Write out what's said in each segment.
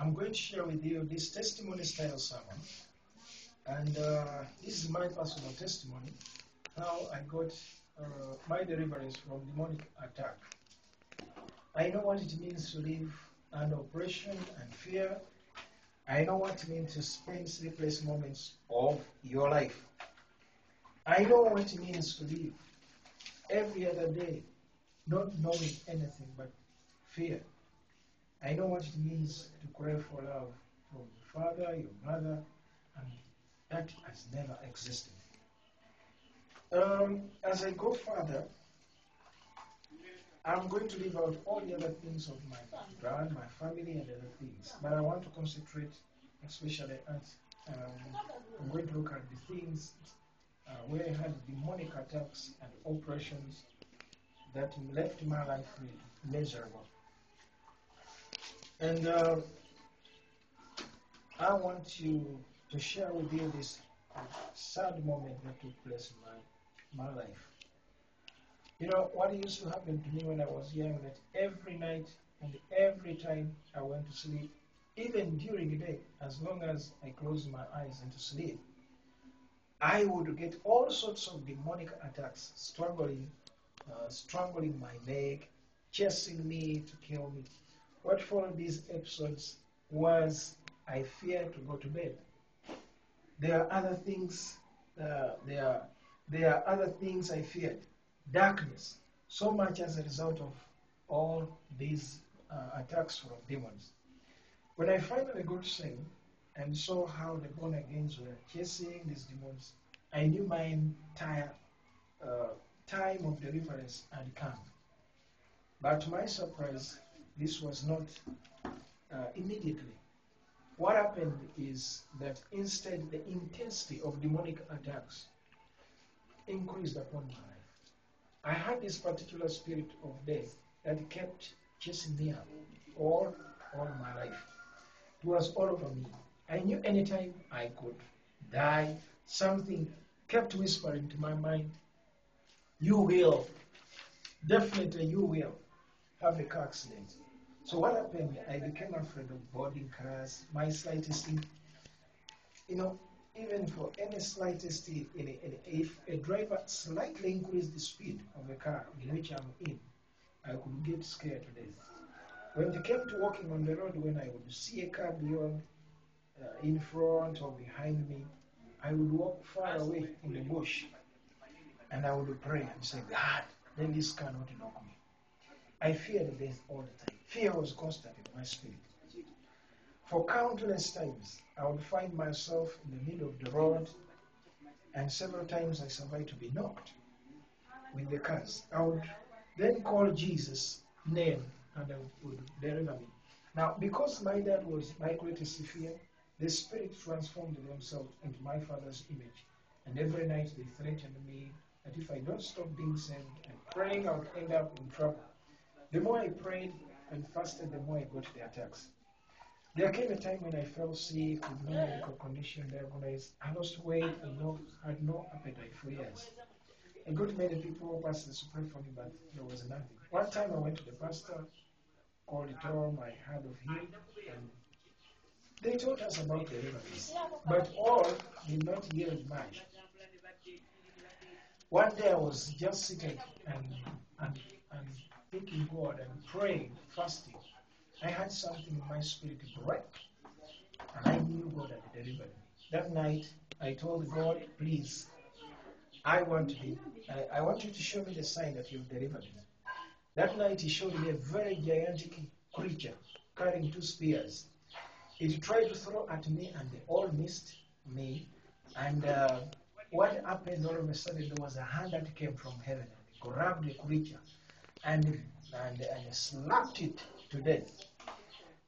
I'm going to share with you this testimony style sermon, and this is my personal testimony, how I got my deliverance from demonic attack. I know what it means to live under oppression and fear. I know what it means to spend sleepless moments of your life. I know what it means to live every other day not knowing anything but fear. I know what it means to cry for love from your father, your mother, and that has never existed. As I go further, I'm going to leave out all the other things of my background, my family, and other things. But I want to concentrate especially at, I'm going to look at the things where I had demonic attacks and operations that left my life miserable. And I want to share with you this sad moment that took place in my life. You know, what used to happen to me when I was young, that every night and every time I went to sleep, even during the day, as long as I closed my eyes into sleep, I would get all sorts of demonic attacks, strangling my leg, chasing me to kill me. What followed these episodes was I feared to go to bed. There are other things. There are other things I feared. Darkness, so much as a result of all these attacks from demons. When I finally got saved and saw how the born agains were chasing these demons, I knew my entire time of deliverance had come. But to my surprise, this was not immediately. What happened is that instead the intensity of demonic attacks increased upon my life. I had this particular spirit of death that kept chasing me up all my life. It was all over me. I knew anytime I could die, something kept whispering to my mind, you will, definitely you will have a car accident. So what happened, I became afraid of boarding cars, my slightest thing. You know, even for any slightest thing, if a driver slightly increased the speed of the car in which I'm in, I could get scared to death. When it came to walking on the road, when I would see a car beyond, in front or behind me, I would walk far away in the bush, and I would pray and say, God, let this car not knock me. I feared death all the time. Fear was constant in my spirit. For countless times, I would find myself in the middle of the road, and several times I survived to be knocked with the cars. I would then call Jesus' name, and I would deliver me. Now, because my dad was my greatest fear, the Spirit transformed themselves into my father's image. And every night they threatened me that if I don't stop being saved and praying, I would end up in trouble. The more I prayed and fasted, the more I got the attacks. There came a time when I fell sick with no medical condition diagnosed. I lost weight and had no appetite for years. I got many people, pastors, to pray for me, but there was nothing. One time I went to the pastor, called it home, I heard of him, and they taught us about deliverance. But all did not yield much. One day I was just sitting and thinking God and praying, fasting. I had something in my spirit break, and I knew God had delivered me. That night, I told God, please, I want you to show me the sign that you've delivered me. That night, he showed me a very gigantic creature carrying 2 spears. It tried to throw at me, and they all missed me. And what happened all of a sudden, there was a hand that came from heaven and grabbed the creature and slapped it to death.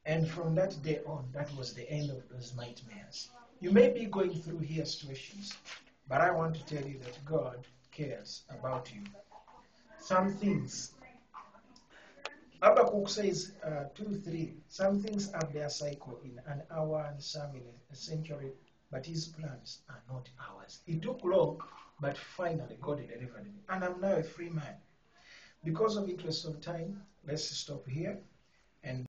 And from that day on, that was the end of those nightmares. You may be going through here situations, but I want to tell you that God cares about you. Some things, Habakkuk says 2:3, some things have their cycle in an hour and some in a century, but his plans are not ours. It took long, but finally God delivered me. And I'm now a free man. Because of interest of time, let's stop here.